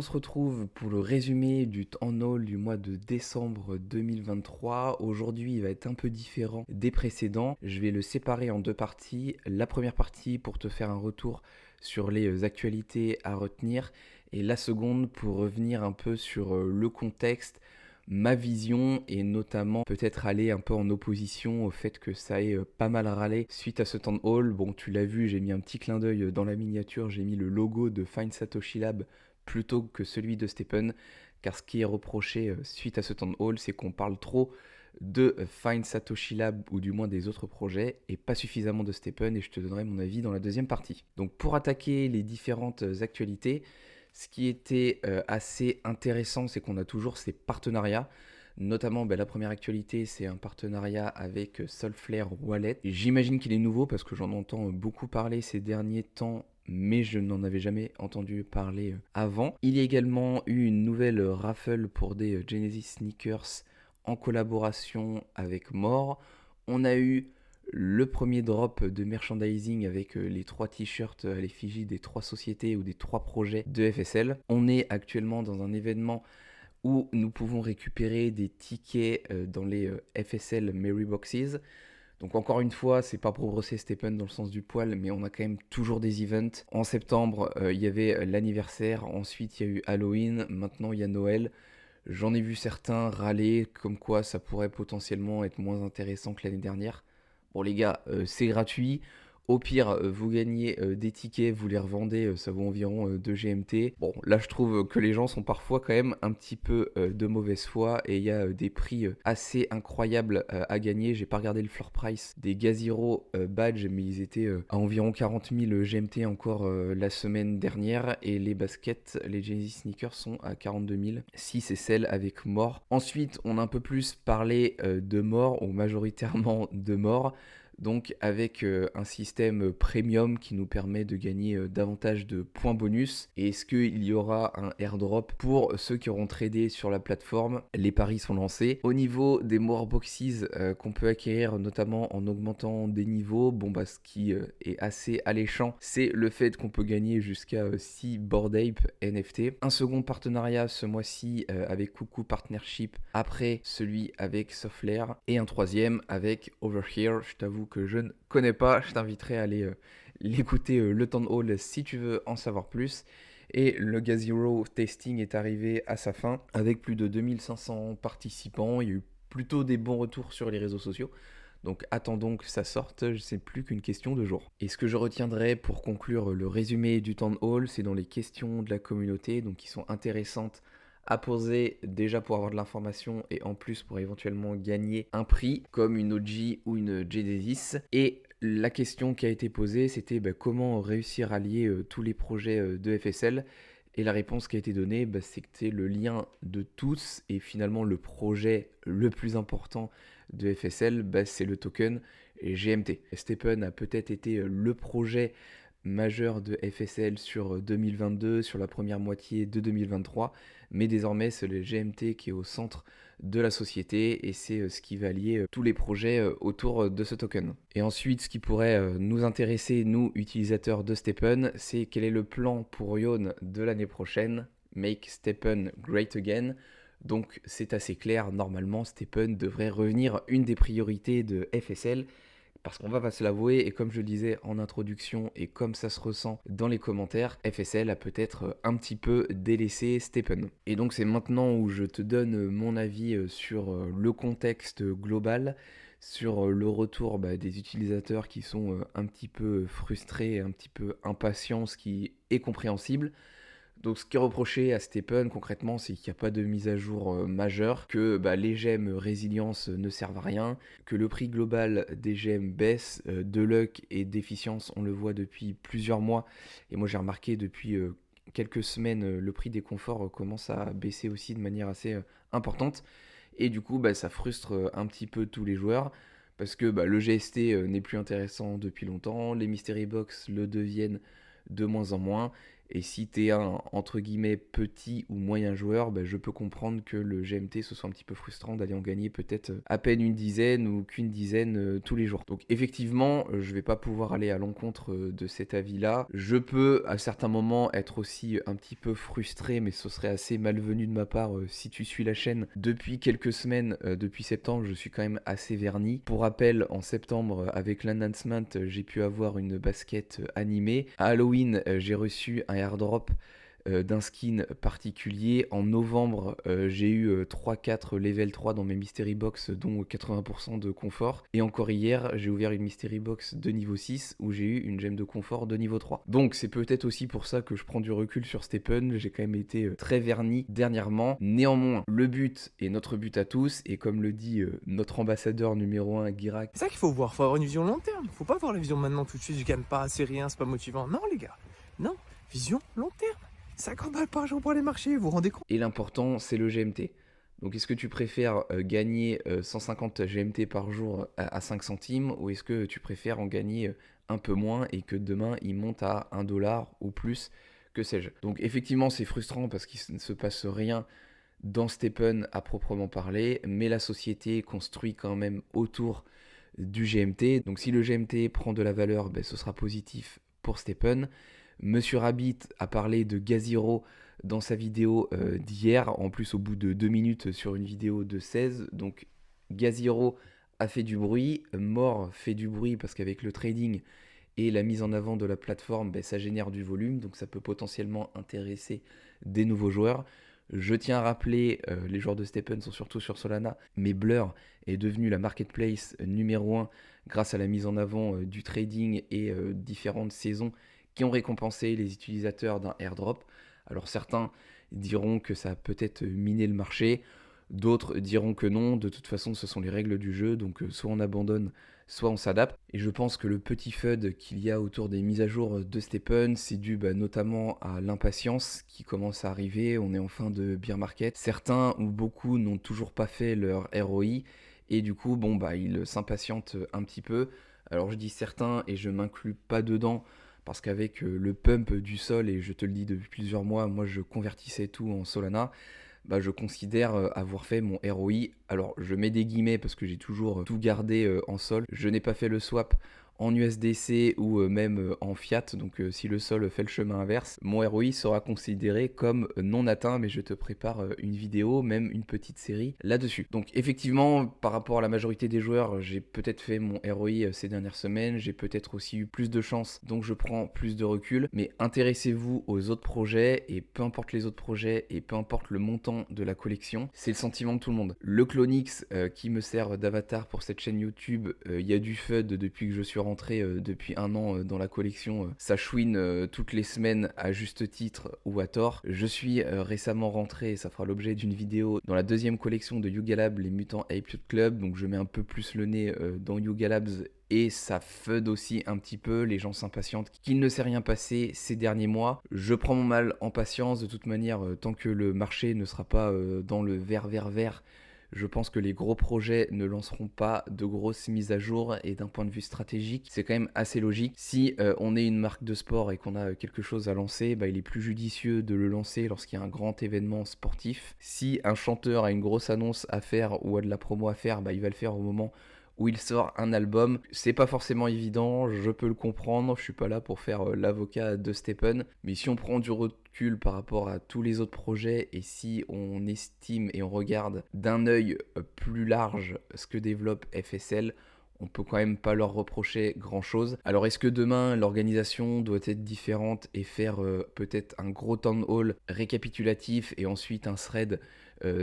on se retrouve pour le résumé du Town Hall du mois de décembre 2023. Aujourd'hui, il va être un peu différent des précédents. Je vais le séparer en deux parties. La première partie pour te faire un retour sur les actualités à retenir et la seconde pour revenir un peu sur le contexte, ma vision et notamment peut-être aller un peu en opposition au fait que ça ait pas mal râlé suite à ce Town Hall. Bon, tu l'as vu, j'ai mis un petit clin d'œil dans la miniature, j'ai mis le logo de Find Satoshi Lab plutôt que celui de Stephen, car ce qui est reproché suite à ce Town Hall, c'est qu'on parle trop de Find Satoshi Lab ou du moins des autres projets et pas suffisamment de Stephen, et je te donnerai mon avis dans la deuxième partie. Donc pour attaquer les différentes actualités, ce qui était assez intéressant, c'est qu'on a toujours ces partenariats. Notamment, la première actualité, c'est un partenariat avec Solflare Wallet. Et j'imagine qu'il est nouveau parce que j'en entends beaucoup parler ces derniers temps, mais je n'en avais jamais entendu parler avant. Il y a également eu une nouvelle raffle pour des Genesis Sneakers en collaboration avec More. On a eu le premier drop de merchandising avec les 3 t-shirts à l'effigie des 3 sociétés ou des 3 projets de FSL. On est actuellement dans un événement où nous pouvons récupérer des tickets dans les FSL Merry Boxes. Donc encore une fois, c'est pas pour brosser Stephen dans le sens du poil, mais on a quand même toujours des events. En septembre, il y avait l'anniversaire, ensuite il y a eu Halloween, maintenant il y a Noël. J'en ai vu certains râler comme quoi ça pourrait potentiellement être moins intéressant que l'année dernière. Bon les gars, c'est gratuit. Au pire, vous gagnez des tickets, vous les revendez, ça vaut environ 2 GMT. Bon, là je trouve que les gens sont parfois quand même un petit peu de mauvaise foi et il y a des prix assez incroyables à gagner. J'ai pas regardé le floor price des Gazero badge, mais ils étaient à environ 40 000 GMT encore la semaine dernière. Et les baskets, les Genesis Sneakers sont à 42 000 si c'est celle avec More. Ensuite, on a un peu plus parlé de More, ou majoritairement de More. Donc avec un système premium qui nous permet de gagner davantage de points bonus. Et est-ce qu'il y aura un airdrop pour ceux qui auront tradé sur la plateforme? Les paris sont lancés. Au niveau des more boxes qu'on peut acquérir notamment en augmentant des niveaux, ce qui est assez alléchant, c'est le fait qu'on peut gagner jusqu'à 6 Bored Ape NFT. Un second partenariat ce mois-ci avec Coucou Partnership après celui avec Solflare. Et un troisième avec Overhere. Je t'avoue que je ne connais pas, je t'inviterai à aller l'écouter le Town Hall si tu veux en savoir plus. Et le Gazero testing est arrivé à sa fin avec plus de 2500 participants. Il y a eu plutôt des bons retours sur les réseaux sociaux. Donc attendons que ça sorte, c'est plus qu'une question de jours. Et ce que je retiendrai pour conclure le résumé du Town Hall, c'est dans les questions de la communauté, donc qui sont intéressantes à poser déjà pour avoir de l'information et en plus pour éventuellement gagner un prix comme une OG ou une Genesis. Et la question qui a été posée, c'était comment réussir à lier tous les projets de FSL. Et la réponse qui a été donnée, c'était le lien de tous et finalement le projet le plus important de FSL, c'est le token GMT. Stephen a peut-être été le projet majeur de FSL sur 2022, sur la première moitié de 2023, mais désormais c'est le GMT qui est au centre de la société et c'est ce qui va lier tous les projets autour de ce token. Et ensuite, ce qui pourrait nous intéresser, nous utilisateurs de Stephen, c'est quel est le plan pour Ion de l'année prochaine, Make Stephen Great Again. Donc c'est assez clair, normalement Stephen devrait revenir une des priorités de FSL. Parce qu'on va se l'avouer, et comme je le disais en introduction, et comme ça se ressent dans les commentaires, FSL a peut-être un petit peu délaissé Stephen. Et donc c'est maintenant où je te donne mon avis sur le contexte global, sur le retour des utilisateurs qui sont un petit peu frustrés, un petit peu impatients, ce qui est compréhensible. Donc ce qui est reproché à Stephen concrètement, c'est qu'il n'y a pas de mise à jour majeure, que les gemmes résilience ne servent à rien, que le prix global des gemmes baisse, de luck et d'efficience on le voit depuis plusieurs mois, et moi j'ai remarqué depuis quelques semaines le prix des conforts commence à baisser aussi de manière assez importante, et du coup ça frustre un petit peu tous les joueurs, parce que le GST n'est plus intéressant depuis longtemps, les Mystery Box le deviennent de moins en moins, Et si tu es un, entre guillemets, petit ou moyen joueur, bah, je peux comprendre que le GMT ce soit un petit peu frustrant d'aller en gagner peut-être à peine une dizaine ou qu'une dizaine tous les jours. Donc effectivement, je vais pas pouvoir aller à l'encontre de cet avis-là. Je peux à certains moments être aussi un petit peu frustré, mais ce serait assez malvenu de ma part si tu suis la chaîne. Depuis quelques semaines, depuis septembre, je suis quand même assez verni. Pour rappel, en septembre, avec l'announcement, j'ai pu avoir une basket animée. À Halloween, j'ai reçu un airdrop d'un skin particulier. En novembre, j'ai eu 3-4 level 3 dans mes mystery box, dont 80% de confort. Et encore hier, j'ai ouvert une mystery box de niveau 6 où j'ai eu une gemme de confort de niveau 3. Donc c'est peut-être aussi pour ça que je prends du recul sur Stephen. J'ai quand même été très verni dernièrement. Néanmoins, le but est notre but à tous. Et comme le dit notre ambassadeur numéro 1, Guirac, C'est ça qu'il faut voir, faut avoir une vision long terme. Faut pas voir la vision maintenant tout de suite, je gagne pas, c'est rien, c'est pas motivant. Non les gars, non, vision long terme. 50 balles par jour pour aller marcher, vous vous rendez compte? et l'important c'est le GMT. Donc est-ce que tu préfères gagner 150 GMT par jour à 5 centimes ou est-ce que tu préfères en gagner un peu moins et que demain il monte à 1 dollar ou plus, que sais-je. Donc effectivement c'est frustrant parce qu'il ne se passe rien dans Stephen à proprement parler, mais la société construit quand même autour du GMT. Donc si le GMT prend de la valeur, ben, ce sera positif pour Stephen. Monsieur Rabbit a parlé de Gaziro dans sa vidéo d'hier, en plus au bout de 2 minutes sur une vidéo de 16. Donc Gaziro a fait du bruit, Mort fait du bruit parce qu'avec le trading et la mise en avant de la plateforme, ben, ça génère du volume, donc ça peut potentiellement intéresser des nouveaux joueurs. Je tiens à rappeler, les joueurs de Stephen sont surtout sur Solana, mais Blur est devenu la marketplace numéro 1 grâce à la mise en avant du trading et différentes saisons qui ont récompensé les utilisateurs d'un airdrop. Alors certains diront que ça a peut-être miné le marché, d'autres diront que non, de toute façon ce sont les règles du jeu, donc soit on abandonne, soit on s'adapte. Et je pense que le petit FUD qu'il y a autour des mises à jour de Stephen, c'est dû notamment à l'impatience qui commence à arriver. On est en fin de bear market. Certains ou beaucoup n'ont toujours pas fait leur ROI et du coup, ils s'impatientent un petit peu. Alors je dis certains et je m'inclus pas dedans parce qu'avec le pump du sol, et je te le dis depuis plusieurs mois, moi je convertissais tout en Solana. Je considère avoir fait mon ROI. Alors je mets des guillemets parce que j'ai toujours tout gardé en sol. Je n'ai pas fait le swap en USDC ou même en fiat, donc si le sol fait le chemin inverse, mon ROI sera considéré comme non atteint, mais je te prépare une vidéo, même une petite série là-dessus. Donc effectivement, par rapport à la majorité des joueurs, j'ai peut-être fait mon ROI ces dernières semaines, j'ai peut-être aussi eu plus de chance, donc je prends plus de recul, mais intéressez-vous aux autres projets, et peu importe les autres projets, et peu importe le montant de la collection, c'est le sentiment de tout le monde. Le Clonix qui me sert d'avatar pour cette chaîne YouTube, il y a du FUD depuis que je suis rentré depuis 1 an dans la collection. Ça chouine toutes les semaines à juste titre ou à tort. Je suis récemment rentré, et ça fera l'objet d'une vidéo, dans la deuxième collection de Yuga Labs, les Mutants Ape Yacht Club. Donc je mets un peu plus le nez dans Yuga Labs et ça FUD aussi un petit peu. Les gens s'impatientent qu'il ne s'est rien passé ces derniers mois. Je prends mon mal en patience. De toute manière, tant que le marché ne sera pas dans le vert, je pense que les gros projets ne lanceront pas de grosses mises à jour et d'un point de vue stratégique, c'est quand même assez logique. Si on est une marque de sport et qu'on a quelque chose à lancer, il est plus judicieux de le lancer lorsqu'il y a un grand événement sportif. Si un chanteur a une grosse annonce à faire ou a de la promo à faire, il va le faire au moment où il sort un album. C'est pas forcément évident, je peux le comprendre, je suis pas là pour faire l'avocat de Stephen, mais si on prend du recul par rapport à tous les autres projets et si on estime et on regarde d'un œil plus large ce que développe FSL, on peut quand même pas leur reprocher grand chose. Alors est-ce que demain l'organisation doit être différente et faire peut-être un gros town hall récapitulatif et ensuite un thread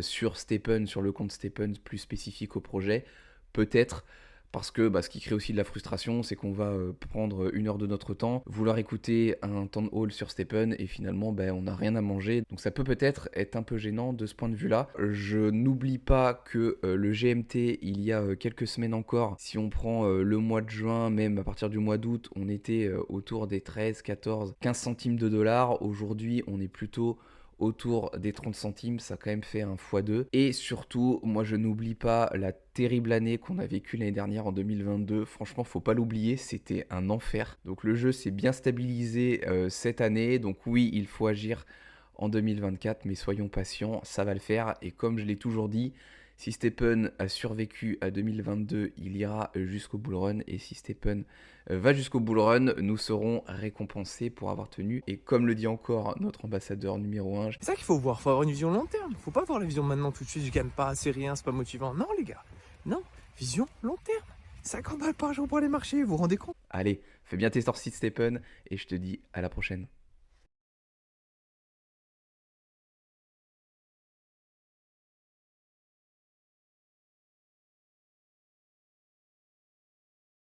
sur Stephen, sur le compte Stephen plus spécifique au projet? Peut-être, parce que ce qui crée aussi de la frustration, c'est qu'on va prendre 1 heure de notre temps, vouloir écouter un town hall sur Stephen et finalement on n'a rien à manger. Donc ça peut peut-être être un peu gênant de ce point de vue-là. Je n'oublie pas que le GMT, il y a quelques semaines encore, si on prend le mois de juin, même à partir du mois d'août, on était autour des 13, 14, 15 centimes de dollars. Aujourd'hui, on est plutôt autour des 30 centimes, ça a quand même fait un x2. Et surtout, moi je n'oublie pas la terrible année qu'on a vécue l'année dernière en 2022. Franchement, faut pas l'oublier, c'était un enfer. Donc le jeu s'est bien stabilisé cette année. Donc oui, il faut agir en 2024, mais soyons patients, ça va le faire. Et comme je l'ai toujours dit, si Stephen a survécu à 2022, il ira jusqu'au bull run. Et si Stephen va jusqu'au bull run, nous serons récompensés pour avoir tenu. Et comme le dit encore notre ambassadeur numéro 1, C'est ça qu'il faut voir, faut avoir une vision long terme. Faut pas voir la vision maintenant tout de suite, je gagne pas, c'est rien, c'est pas motivant. Non les gars, non, vision long terme. 50 balles par jour pour aller marcher, vous vous rendez compte? allez, fais bien tes sorties Stephen, et je te dis à la prochaine.